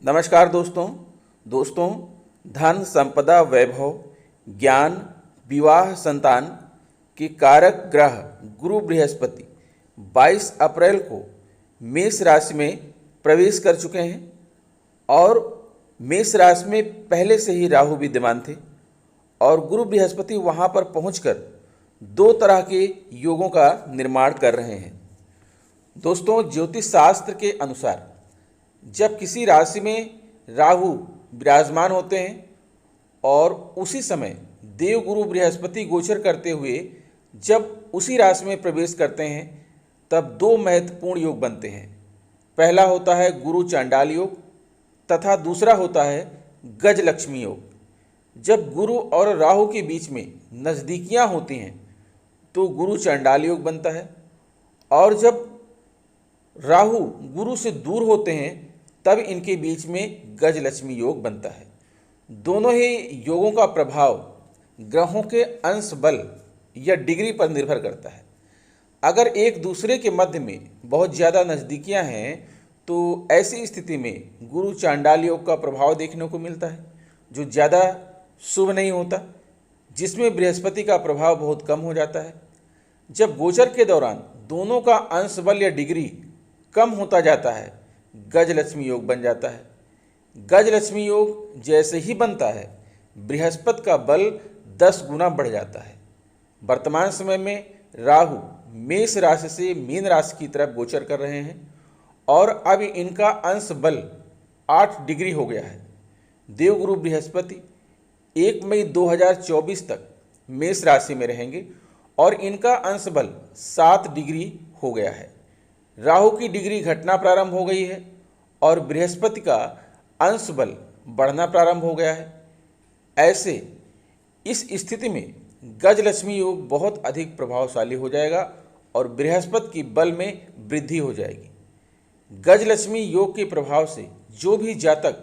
नमस्कार दोस्तों धन संपदा वैभव ज्ञान विवाह संतान के कारक ग्रह गुरु बृहस्पति 22 अप्रैल को मेष राशि में प्रवेश कर चुके हैं और मेष राशि में पहले से ही राहु विद्यमान थे और गुरु बृहस्पति वहां पर पहुंचकर दो तरह के योगों का निर्माण कर रहे हैं। दोस्तों, ज्योतिष शास्त्र के अनुसार जब किसी राशि में राहु विराजमान होते हैं और उसी समय देवगुरु बृहस्पति गोचर करते हुए जब उसी राशि में प्रवेश करते हैं तब दो महत्वपूर्ण योग बनते हैं। पहला होता है गुरु चांडाल योग तथा दूसरा होता है गजलक्ष्मी योग। जब गुरु और राहु के बीच में नज़दीकियां होती हैं तो गुरु चांडाल योग बनता है और जब राहु गुरु से दूर होते हैं तब इनके बीच में गजलक्ष्मी योग बनता है। दोनों ही योगों का प्रभाव ग्रहों के अंश बल या डिग्री पर निर्भर करता है। अगर एक दूसरे के मध्य में बहुत ज़्यादा नज़दीकियां हैं तो ऐसी स्थिति में गुरु चांडाल योग का प्रभाव देखने को मिलता है जो ज़्यादा शुभ नहीं होता, जिसमें बृहस्पति का प्रभाव बहुत कम हो जाता है। जब गोचर के दौरान दोनों का अंश बल या डिग्री कम होता जाता है गजलक्ष्मी योग बन जाता है। गजलक्ष्मी योग जैसे ही बनता है बृहस्पति का बल 10 गुना बढ़ जाता है। वर्तमान समय में राहु मेष राशि से मीन राशि की तरफ गोचर कर रहे हैं और अब इनका अंश बल 8 डिग्री हो गया है। देवगुरु बृहस्पति 1 मई 2024 तक मेष राशि में रहेंगे और इनका अंश बल 7 डिग्री हो गया है। राहु की डिग्री घटना प्रारंभ हो गई है और बृहस्पति का अंश बल बढ़ना प्रारंभ हो गया है। ऐसे इस स्थिति में गजलक्ष्मी योग बहुत अधिक प्रभावशाली हो जाएगा और बृहस्पति की बल में वृद्धि हो जाएगी। गजलक्ष्मी योग के प्रभाव से जो भी जातक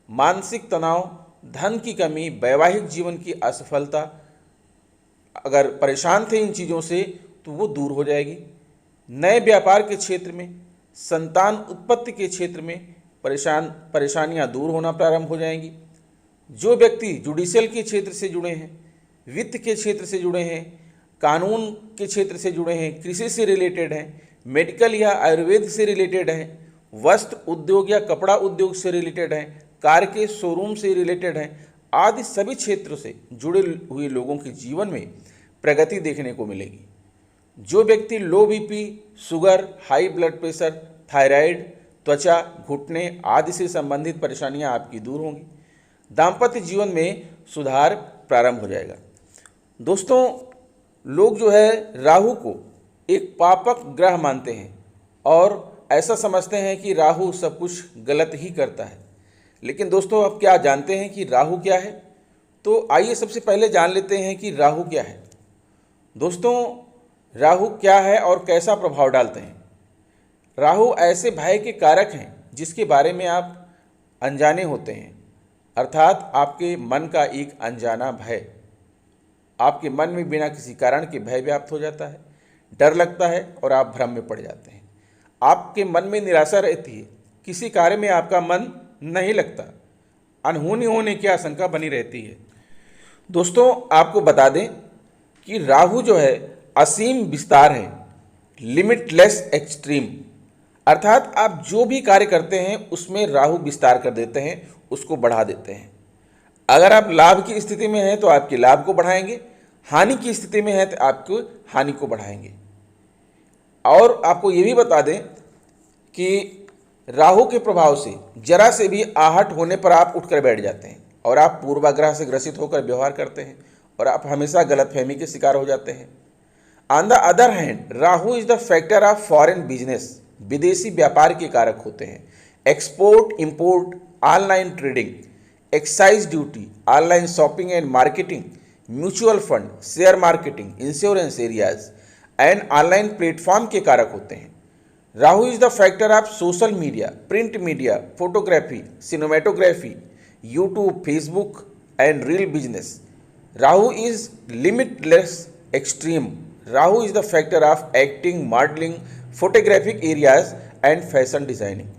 मानसिक तनाव, धन की कमी, वैवाहिक जीवन की असफलता, अगर परेशान थे इन चीज़ों से तो वो दूर हो जाएगी। नए व्यापार के क्षेत्र में, संतान उत्पत्ति के क्षेत्र में परेशानियां दूर होना प्रारंभ हो जाएंगी। जो व्यक्ति जुडिशियल के क्षेत्र से जुड़े हैं, वित्त के क्षेत्र से जुड़े हैं, कानून के क्षेत्र से जुड़े हैं, कृषि से रिलेटेड हैं, मेडिकल या आयुर्वेद से रिलेटेड हैं, वस्त्र उद्योग या कपड़ा उद्योग से रिलेटेड हैं, कार के शोरूम से रिलेटेड हैं, आदि सभी क्षेत्रों से जुड़े हुए लोगों के जीवन में प्रगति देखने को मिलेगी। जो व्यक्ति लो BP, sugar, high blood pressure, thyroid, त्वचा, घुटने आदि से संबंधित परेशानियां आपकी दूर होंगी। दाम्पत्य जीवन में सुधार प्रारंभ हो जाएगा। दोस्तों, लोग जो है राहु को एक पापक ग्रह मानते हैं और ऐसा समझते हैं कि राहु सब कुछ गलत ही करता है। लेकिन दोस्तों, अब क्या जानते हैं कि राहु क्या है? तो आइए सबसे पहले जान लेते हैं कि राहु क्या है। दोस्तों, राहु क्या है और कैसा प्रभाव डालते हैं? राहु ऐसे भय के कारक हैं जिसके बारे में आप अनजाने होते हैं, अर्थात आपके मन का एक अनजाना भय। आपके मन में बिना किसी कारण के भय व्याप्त हो जाता है, डर लगता है और आप भ्रम में पड़ जाते हैं। आपके मन में निराशा रहती है, किसी कार्य में आपका मन नहीं लगता, अनहोनी होने की आशंका बनी रहती है। दोस्तों, आपको बता दें कि राहु जो है असीम विस्तार है, लिमिटलेस एक्सट्रीम, अर्थात आप जो भी कार्य करते हैं उसमें राहु विस्तार कर देते हैं, उसको बढ़ा देते हैं। अगर आप लाभ की स्थिति में हैं तो आपके लाभ को बढ़ाएंगे, हानि की स्थिति में है तो आपको हानि को बढ़ाएंगे। और आपको ये भी बता दें कि राहु के प्रभाव से जरा से भी आहट होने पर आप उठकर बैठ जाते हैं और आप पूर्वाग्रह से ग्रसित होकर व्यवहार करते हैं और आप हमेशा गलतफहमी के शिकार हो जाते हैं। On the other hand, Rahu is the factor of foreign business, विदेशी व्यापार के कारक होते हैं। Export, import, online trading, excise duty, online shopping and marketing, mutual fund, share marketing, insurance areas and online platform के कारक होते हैं। Rahu is the factor of social media, print media, photography, cinematography, YouTube, Facebook and reel business. Rahu is limitless extreme. Rahu is the factor of acting, modeling, photographic areas and fashion designing.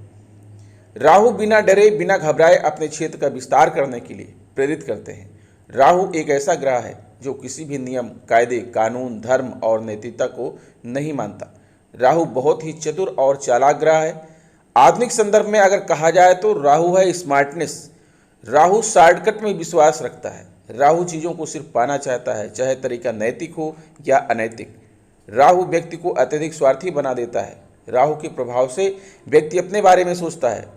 Rahu बिना डरे बिना घबराए अपने क्षेत्र का विस्तार करने के लिए प्रेरित करते हैं। राहु एक ऐसा ग्रह है जो किसी भी नियम, कायदे, कानून, धर्म और नैतिकता को नहीं मानता। राहु बहुत ही चतुर और चालाक ग्रह है। आधुनिक संदर्भ में अगर कहा जाए तो राहु है स्मार्टनेस। राहु शॉर्टकट में विश्वास रखता है। राहु चीज़ों को सिर्फ पाना चाहता है, चाहे तरीका नैतिक हो या अनैतिक। राहु व्यक्ति को अत्यधिक स्वार्थी बना देता है। राहु के प्रभाव से व्यक्ति अपने बारे में सोचता है।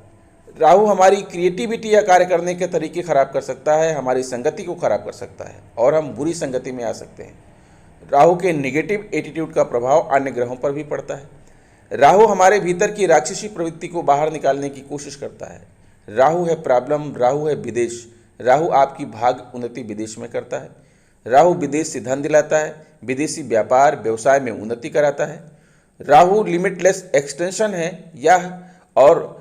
राहु हमारी क्रिएटिविटी या कार्य करने के तरीके खराब कर सकता है, हमारी संगति को खराब कर सकता है और हम बुरी संगति में आ सकते हैं। राहु के नेगेटिव एटीट्यूड का प्रभाव अन्य ग्रहों पर भी पड़ता है। राहु हमारे भीतर की राक्षसी प्रवृत्ति को बाहर निकालने की कोशिश करता है। राहु है प्रॉब्लम, राहु है विदेश। राहु आपकी भाग्य उन्नति विदेश में करता है। राहु विदेश से धन दिलाता है, विदेशी व्यापार व्यवसाय में उन्नति कराता है। राहु लिमिटलेस एक्सटेंशन है यह, और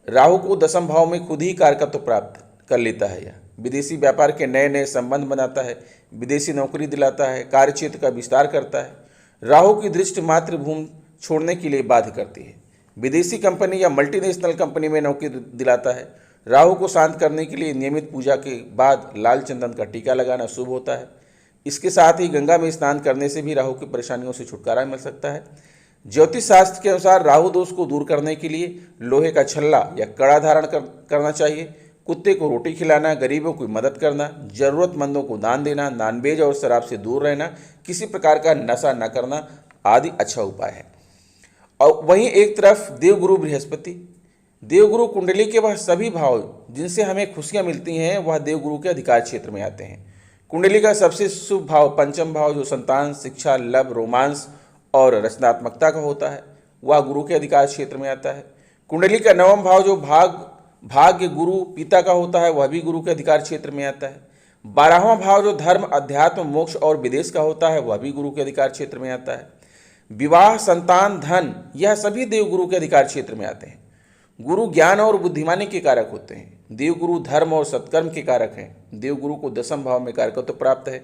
राहु को दशम भाव में खुद ही कारकत्व प्राप्त कर लेता है। यह विदेशी व्यापार के नए नए संबंध बनाता है, विदेशी नौकरी दिलाता है, कार्य क्षेत्र का विस्तार करता है। राहु की दृष्टि मातृभूमि छोड़ने के लिए बाध्य करती है। विदेशी कंपनी या मल्टीनेशनल कंपनी में नौकरी दिलाता है। राहु को शांत करने के लिए नियमित पूजा के बाद लाल चंदन का टीका लगाना शुभ होता है। इसके साथ ही गंगा में स्नान करने से भी राहु की परेशानियों से छुटकारा मिल सकता है। ज्योतिष शास्त्र के अनुसार राहु दोष को दूर करने के लिए लोहे का छल्ला या कड़ा धारण करना चाहिए। कुत्ते को रोटी खिलाना, गरीबों की मदद करना, जरूरतमंदों को दान देना, नॉनवेज और शराब से दूर रहना, किसी प्रकार का नशा न करना आदि अच्छा उपाय है। और वहीं एक तरफ देवगुरु बृहस्पति, देवगुरु कुंडली के वह सभी भाव जिनसे हमें खुशियां मिलती हैं वह देवगुरु के अधिकार क्षेत्र में आते हैं। कुंडली का सबसे शुभ भाव पंचम भाव जो संतान, शिक्षा, लव, रोमांस और रचनात्मकता का होता है वह गुरु के अधिकार क्षेत्र में आता है। कुंडली का नवम भाव जो भाग्य, गुरु, पिता का होता है वह भी गुरु के अधिकार क्षेत्र में आता है। 12वां भाव जो धर्म, अध्यात्म, मोक्ष और विदेश का होता है वह भी गुरु के अधिकार क्षेत्र में आता है। विवाह, संतान, धन यह सभी देवगुरु के अधिकार क्षेत्र में आते हैं। गुरु ज्ञान और बुद्धिमानी के कारक होते हैं। देवगुरु धर्म और सत्कर्म के कारक हैं। देवगुरु को दशम भाव में कारकत्व प्राप्त है।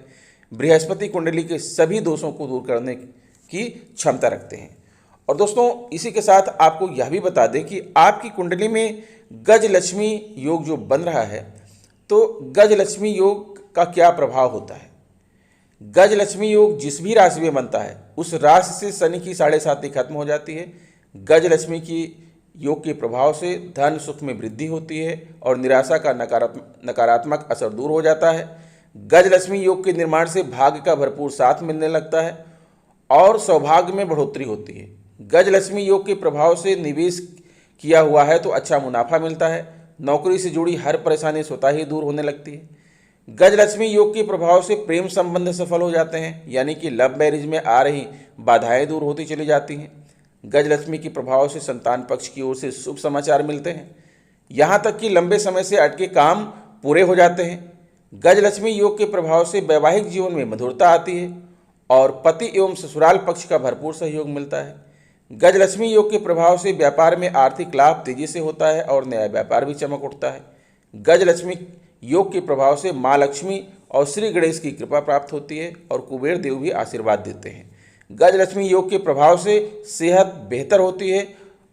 बृहस्पति कुंडली के सभी दोषों को दूर करने की क्षमता रखते हैं। और दोस्तों इसी के साथ आपको यह भी बता दें कि आपकी कुंडली में गजलक्ष्मी योग जो बन रहा है तो गजलक्ष्मी योग का क्या प्रभाव होता है। गजलक्ष्मी योग जिस भी राशि में बनता है उस राशि से शनि की 7.5 खत्म हो जाती है। गजलक्ष्मी की योग के प्रभाव से धन सुख में वृद्धि होती है और निराशा का नकारात्मक असर दूर हो जाता है। गजलक्ष्मी योग के निर्माण से भाग्य का भरपूर साथ मिलने लगता है और सौभाग्य में बढ़ोतरी होती है। गजलक्ष्मी योग के प्रभाव से निवेश किया हुआ है तो अच्छा मुनाफा मिलता है। नौकरी से जुड़ी हर परेशानी स्वतः ही दूर होने लगती है। गजलक्ष्मी योग के प्रभाव से प्रेम संबंध सफल हो जाते हैं, यानी कि लव मैरिज में आ रही बाधाएं दूर होती चली जाती हैं। गजलक्ष्मी के प्रभाव से संतान पक्ष की ओर से शुभ समाचार मिलते हैं, यहाँ तक कि लंबे समय से अटके काम पूरे हो जाते हैं। गजलक्ष्मी योग के प्रभाव से वैवाहिक जीवन में मधुरता आती है और पति एवं ससुराल पक्ष का भरपूर सहयोग मिलता है। गजलक्ष्मी योग के प्रभाव से व्यापार में आर्थिक लाभ तेजी से होता है और नया व्यापार भी चमक उठता है। गजलक्ष्मी योग के प्रभाव से माँ लक्ष्मी और श्री गणेश की कृपा प्राप्त होती है और कुबेर देव भी आशीर्वाद देते हैं। गजलक्ष्मी योग के प्रभाव से सेहत बेहतर होती है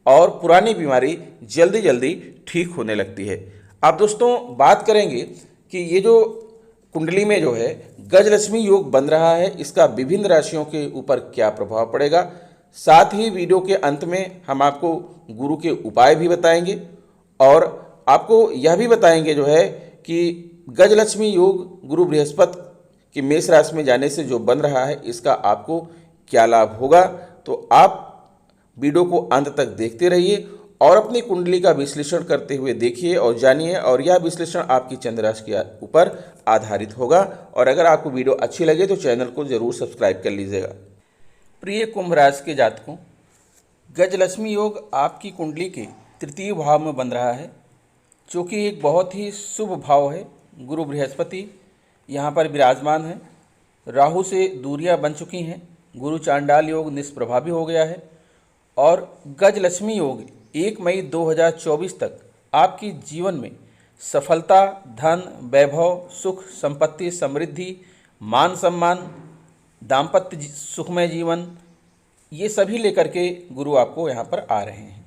और पुरानी बीमारी जल्दी जल्दी ठीक होने लगती है। अब दोस्तों बात करेंगे कि ये जो कुंडली में जो है गजलक्ष्मी योग बन रहा है इसका विभिन्न राशियों के ऊपर क्या प्रभाव पड़ेगा। साथ ही वीडियो के अंत में हम आपको गुरु के उपाय भी बताएंगे और आपको यह भी बताएंगे जो है कि गजलक्ष्मी योग गुरु बृहस्पति के मेष राशि में जाने से जो बन रहा है इसका आपको क्या लाभ होगा। तो आप वीडियो को अंत तक देखते रहिए और अपनी कुंडली का विश्लेषण करते हुए देखिए और जानिए, और यह विश्लेषण आपकी चंद्र राशि के ऊपर आधारित होगा। और अगर आपको वीडियो अच्छी लगे तो चैनल को जरूर सब्सक्राइब कर लीजिएगा। प्रिय कुंभ राशि के जातकों, गजलक्ष्मी योग आपकी कुंडली के तृतीय भाव में बन रहा है, जो कि एक बहुत ही शुभ भाव है। गुरु बृहस्पति यहाँ पर विराजमान है, राहु से दूरियां बन चुकी हैं, गुरु चांडाल योग निष्प्रभावी हो गया है और गजलक्ष्मी योग 1 मई 2024 तक आपकी जीवन में सफलता, धन, वैभव, सुख, संपत्ति, समृद्धि, मान सम्मान, दाम्पत्य सुखमय जीवन, ये सभी लेकर के गुरु आपको यहाँ पर आ रहे हैं।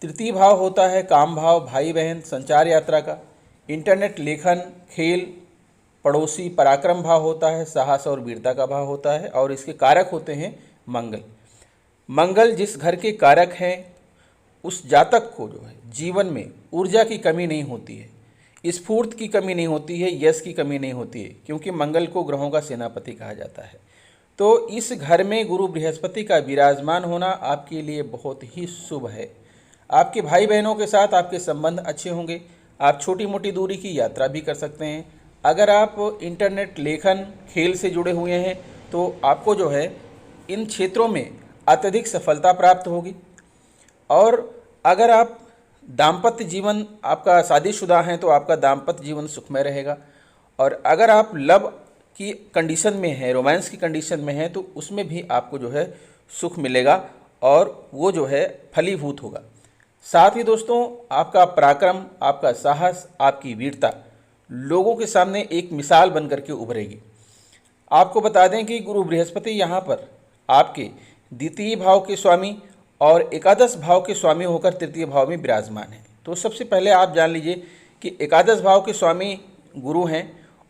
तृतीय भाव होता है काम भाव, भाई बहन, संचार यात्रा का। इंटरनेट, लेखन, खेल, पड़ोसी, पराक्रम भाव होता है, साहस और वीरता का भाव होता है। और इसके कारक होते हैं मंगल। मंगल जिस घर के कारक हैं उस जातक को जो है जीवन में ऊर्जा की कमी नहीं होती है, स्फूर्ति की कमी नहीं होती है, यश की कमी नहीं होती है, क्योंकि मंगल को ग्रहों का सेनापति कहा जाता है। तो इस घर में गुरु बृहस्पति का विराजमान होना आपके लिए बहुत ही शुभ है। आपके भाई बहनों के साथ आपके संबंध अच्छे होंगे। आप छोटी मोटी दूरी की यात्रा भी कर सकते हैं। अगर आप इंटरनेट, लेखन, खेल से जुड़े हुए हैं तो आपको जो है इन क्षेत्रों में अत्यधिक सफलता प्राप्त होगी। और अगर आप दाम्पत्य जीवन, आपका शादीशुदा हैं तो आपका दाम्पत्य जीवन सुखमय रहेगा। और अगर आप लव की कंडीशन में हैं, रोमांस की कंडीशन में हैं, तो उसमें भी आपको जो है सुख मिलेगा और वो जो है फलीभूत होगा। साथ ही दोस्तों, आपका पराक्रम, आपका साहस, आपकी वीरता लोगों के सामने एक मिसाल बन करके उभरेगी। आपको बता दें कि गुरु बृहस्पति यहाँ पर आपके द्वितीय भाव के स्वामी और एकादश भाव के स्वामी होकर तृतीय भाव में विराजमान है। तो सबसे पहले आप जान लीजिए कि एकादश भाव के स्वामी गुरु हैं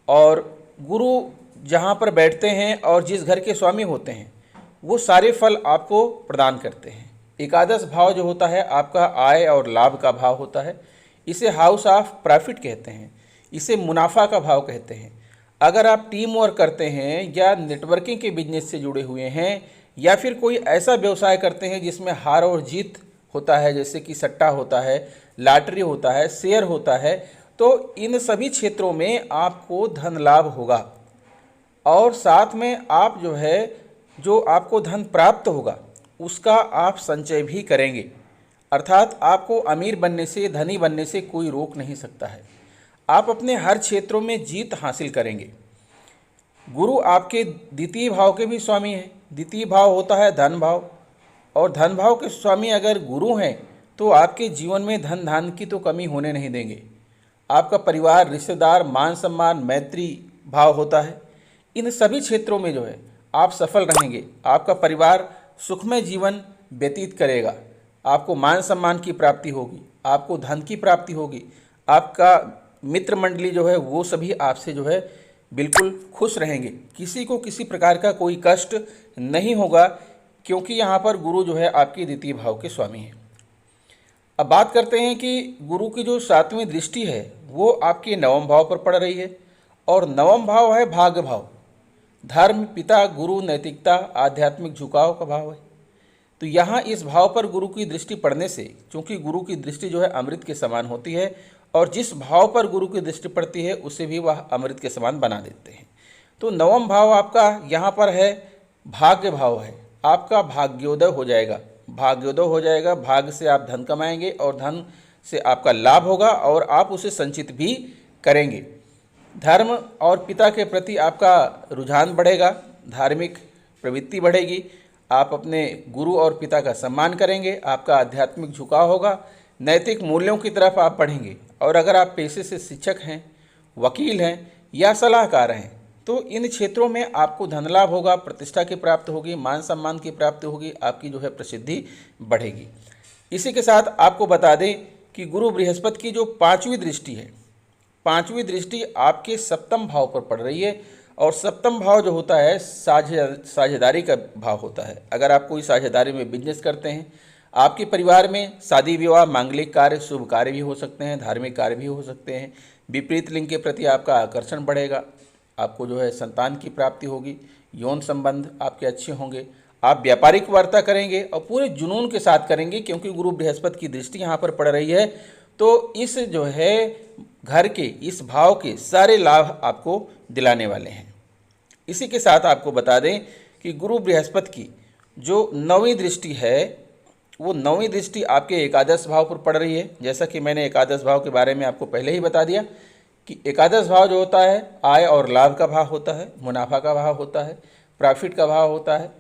और गुरु जहाँ पर बैठते हैं और जिस घर के स्वामी होते हैं वो सारे फल आपको प्रदान करते हैं। एकादश भाव जो होता है आपका आय और लाभ का भाव होता है। इसे हाउस ऑफ प्रॉफिट कहते हैं, इसे मुनाफा का भाव कहते हैं। अगर आप टीम वर्क करते हैं या नेटवर्किंग के बिजनेस से जुड़े हुए हैं या फिर कोई ऐसा व्यवसाय करते हैं जिसमें हार और जीत होता है, जैसे कि सट्टा होता है, लॉटरी होता है, शेयर होता है, तो इन सभी क्षेत्रों में आपको धन लाभ होगा। और साथ में आप जो है जो आपको धन प्राप्त होगा उसका आप संचय भी करेंगे। अर्थात आपको अमीर बनने से, धनी बनने से कोई रोक नहीं सकता है। आप अपने हर क्षेत्रों में जीत हासिल करेंगे। गुरु आपके द्वितीय भाव के भी स्वामी हैं। द्वितीय भाव होता है धन भाव और धन भाव के स्वामी अगर गुरु हैं तो आपके जीवन में धन धान्य की तो कमी होने नहीं देंगे। आपका परिवार, रिश्तेदार, मान सम्मान, मैत्री भाव होता है। इन सभी क्षेत्रों में जो है आप सफल रहेंगे। आपका परिवार सुखमय जीवन व्यतीत करेगा। आपको मान सम्मान की प्राप्ति होगी, आपको धन की प्राप्ति होगी। आपका मित्र मंडली जो है वो सभी आपसे जो है बिल्कुल खुश रहेंगे। किसी को किसी प्रकार का कोई कष्ट नहीं होगा, क्योंकि यहाँ पर गुरु जो है आपके द्वितीय भाव के स्वामी हैं। अब बात करते हैं कि गुरु की जो 7वीं दृष्टि है वो आपके 9वें भाव पर पड़ रही है और 9वां भाव है भाग्य भाव। धर्म, पिता, गुरु, नैतिकता, आध्यात्मिक झुकाव का भाव है। तो यहाँ इस भाव पर गुरु की दृष्टि पड़ने से, क्योंकि गुरु की दृष्टि जो है अमृत के समान होती है और जिस भाव पर गुरु की दृष्टि पड़ती है उसे भी वह अमृत के समान बना देते हैं। तो 9वां भाव आपका यहाँ पर है भाग्य भाव है। आपका भाग्योदय हो जाएगा, भाग्योदय हो जाएगा। भाग्य से आप धन कमाएंगे और धन से आपका लाभ होगा और आप उसे संचित भी करेंगे। धर्म और पिता के प्रति आपका रुझान बढ़ेगा, धार्मिक प्रवृत्ति बढ़ेगी। आप अपने गुरु और पिता का सम्मान करेंगे, आपका आध्यात्मिक झुकाव होगा, नैतिक मूल्यों की तरफ आप बढ़ेंगे। और अगर आप पेशे से शिक्षक हैं, वकील हैं या सलाहकार हैं तो इन क्षेत्रों में आपको धन लाभ होगा, प्रतिष्ठा की प्राप्त होगी, मान सम्मान की प्राप्ति होगी, आपकी जो है प्रसिद्धि बढ़ेगी। इसी के साथ आपको बता दें कि गुरु बृहस्पति की जो 5वीं दृष्टि है, 5वीं दृष्टि आपके 7वें भाव पर पड़ रही है और 7वां भाव जो होता है साझेदारी का भाव होता है। अगर आप कोई साझेदारी में बिजनेस करते हैं, आपके परिवार में शादी विवाह, मांगलिक कार्य, शुभ कार्य भी हो सकते हैं, धार्मिक कार्य भी हो सकते हैं। विपरीत लिंग के प्रति आपका आकर्षण बढ़ेगा, आपको जो है संतान की प्राप्ति होगी, यौन संबंध आपके अच्छे होंगे, आप व्यापारिक वार्ता करेंगे और पूरे जुनून के साथ करेंगे, क्योंकि गुरु बृहस्पति की दृष्टि यहाँ पर पड़ रही है। तो इस जो है घर के इस भाव के सारे लाभ आपको दिलाने वाले हैं। इसी के साथ आपको बता दें कि गुरु बृहस्पति की जो 9वीं दृष्टि है वो 9वीं दृष्टि आपके एकादश भाव पर पड़ रही है। जैसा कि मैंने एकादश भाव के बारे में आपको पहले ही बता दिया कि एकादश भाव जो होता है आय और लाभ का भाव होता है, मुनाफा का भाव होता है, प्रॉफिट का भाव होता है।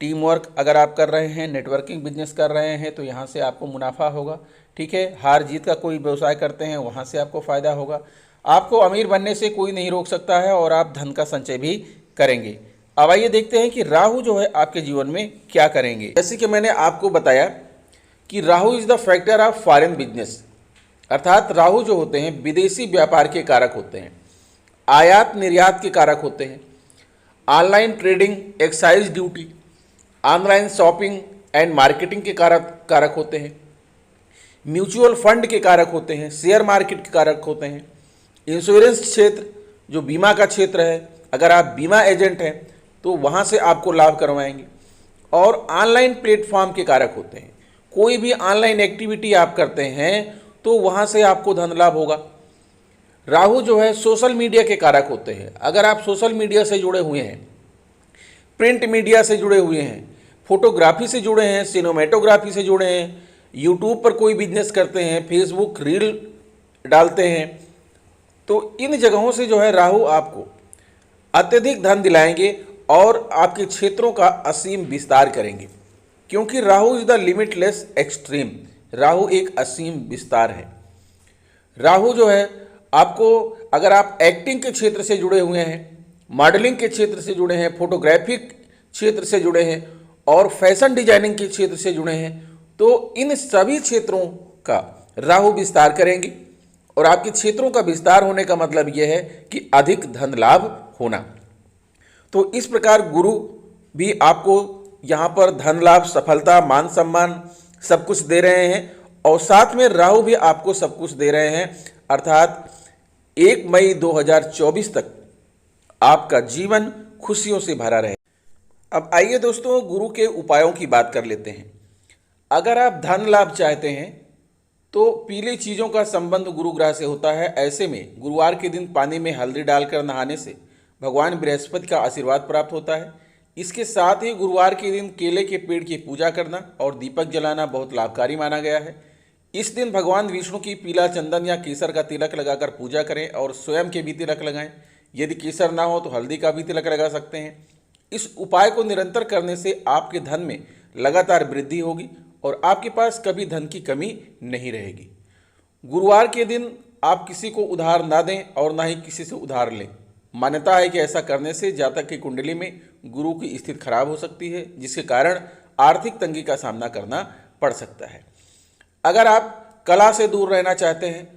टीम वर्क अगर आप कर रहे हैं, नेटवर्किंग बिजनेस कर रहे हैं तो यहाँ से आपको मुनाफा होगा। ठीक है, हार जीत का कोई व्यवसाय करते हैं वहाँ से आपको फ़ायदा होगा। आपको अमीर बनने से कोई नहीं रोक सकता है और आप धन का संचय भी करेंगे। अब आइए देखते हैं कि राहु जो है आपके जीवन में क्या करेंगे। जैसे कि मैंने आपको बताया कि Rahu is the factor of foreign business, अर्थात राहु जो होते हैं विदेशी व्यापार के कारक होते हैं, आयात निर्यात के कारक होते हैं, online trading, excise duty, online shopping and marketing के कारक होते हैं, म्यूचुअल फंड के कारक होते हैं, शेयर मार्केट के कारक होते हैं, इंश्योरेंस क्षेत्र जो बीमा का क्षेत्र है, अगर आप बीमा एजेंट हैं तो वहाँ से आपको लाभ करवाएंगे, और ऑनलाइन प्लेटफॉर्म के कारक होते हैं। कोई भी ऑनलाइन एक्टिविटी आप करते हैं तो वहाँ से आपको धन लाभ होगा। राहु जो है सोशल मीडिया के कारक होते हैं। अगर आप सोशल मीडिया से जुड़े हुए हैं, प्रिंट मीडिया से जुड़े हुए हैं, फोटोग्राफी से जुड़े हैं, सिनेमेटोग्राफी से जुड़े हैं, यूट्यूब पर कोई बिजनेस करते हैं, फेसबुक रील डालते हैं, तो इन जगहों से जो है राहु आपको अत्यधिक धन दिलाएंगे और आपके क्षेत्रों का असीम विस्तार करेंगे, क्योंकि Rahu is the limitless extreme. Rahu एक असीम विस्तार है। राहु जो है आपको, अगर आप एक्टिंग के क्षेत्र से जुड़े हुए हैं, मॉडलिंग के क्षेत्र से जुड़े हैं, फोटोग्राफिक क्षेत्र से जुड़े हैं और फैशन डिजाइनिंग के क्षेत्र से जुड़े हैं, तो इन सभी क्षेत्रों का राहु विस्तार करेंगे। और आपके क्षेत्रों का विस्तार होने का मतलब यह है कि अधिक धन लाभ होना। तो इस प्रकार गुरु भी आपको यहाँ पर धन लाभ, सफलता, मान सम्मान सब कुछ दे रहे हैं, और साथ में राहु भी आपको सब कुछ दे रहे हैं, अर्थात 1 मई 2024 तक आपका जीवन खुशियों से भरा रहे। अब आइए दोस्तों गुरु के उपायों की बात कर लेते हैं। अगर आप धन लाभ चाहते हैं तो पीली चीज़ों का संबंध गुरु ग्रह से होता है। ऐसे में गुरुवार के दिन पानी में हल्दी डालकर नहाने से भगवान बृहस्पति का आशीर्वाद प्राप्त होता है। इसके साथ ही गुरुवार के दिन केले के पेड़ की पूजा करना और दीपक जलाना बहुत लाभकारी माना गया है। इस दिन भगवान विष्णु की पीला चंदन या केसर का तिलक लगाकर पूजा करें और स्वयं के भी तिलक लगाएं। यदि केसर ना हो तो हल्दी का भी तिलक लगा सकते हैं। इस उपाय को निरंतर करने से आपके धन में लगातार वृद्धि होगी और आपके पास कभी धन की कमी नहीं रहेगी। गुरुवार के दिन आप किसी को उधार ना दें और ना ही किसी से उधार लें। मान्यता है कि ऐसा करने से जातक की कुंडली में गुरु की स्थिति खराब हो सकती है, जिसके कारण आर्थिक तंगी का सामना करना पड़ सकता है। अगर आप कला से दूर रहना चाहते हैं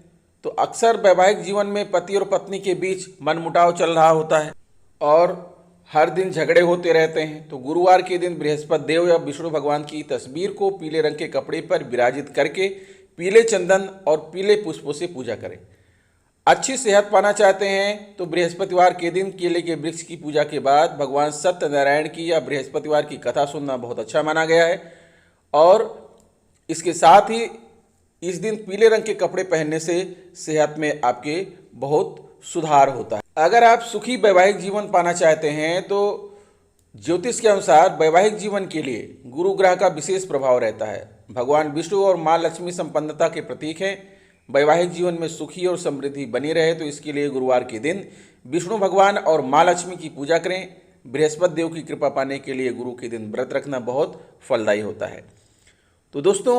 तो अक्सर वैवाहिक जीवन में पति और पत्नी के बीच मनमुटाव चल रहा होता है और हर दिन झगड़े होते रहते हैं, तो गुरुवार के दिन बृहस्पति देव या विष्णु भगवान की तस्वीर को पीले रंग के कपड़े पर विराजित करके पीले चंदन और पीले पुष्पों से पूजा करें। अच्छी सेहत पाना चाहते हैं तो बृहस्पतिवार के दिन केले के वृक्ष की पूजा के बाद भगवान सत्यनारायण की या बृहस्पतिवार की कथा सुनना बहुत अच्छा माना गया है। और इसके साथ ही इस दिन पीले रंग के कपड़े पहनने से सेहत में आपके बहुत सुधार होता है। अगर आप सुखी वैवाहिक जीवन पाना चाहते हैं तो ज्योतिष के अनुसार वैवाहिक जीवन के लिए गुरु ग्रह का विशेष प्रभाव रहता है। भगवान विष्णु और माँ लक्ष्मी संपन्नता के प्रतीक हैं। वैवाहिक जीवन में सुखी और समृद्धि बनी रहे तो इसके लिए गुरुवार के दिन विष्णु भगवान और माँ लक्ष्मी की पूजा करें। बृहस्पति देव की कृपा पाने के लिए गुरु के दिन व्रत रखना बहुत फलदायी होता है। तो दोस्तों,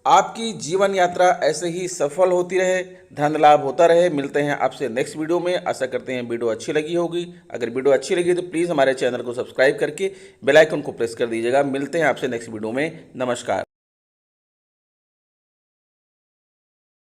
आपकी जीवन यात्रा ऐसे ही सफल होती रहे, धन लाभ होता रहे। मिलते हैं आपसे नेक्स्ट वीडियो में। आशा करते हैं वीडियो अच्छी लगी होगी। अगर वीडियो अच्छी लगी तो प्लीज़ हमारे चैनल को सब्सक्राइब करके बेल आइकन को प्रेस कर दीजिएगा। मिलते हैं आपसे नेक्स्ट वीडियो में। नमस्कार।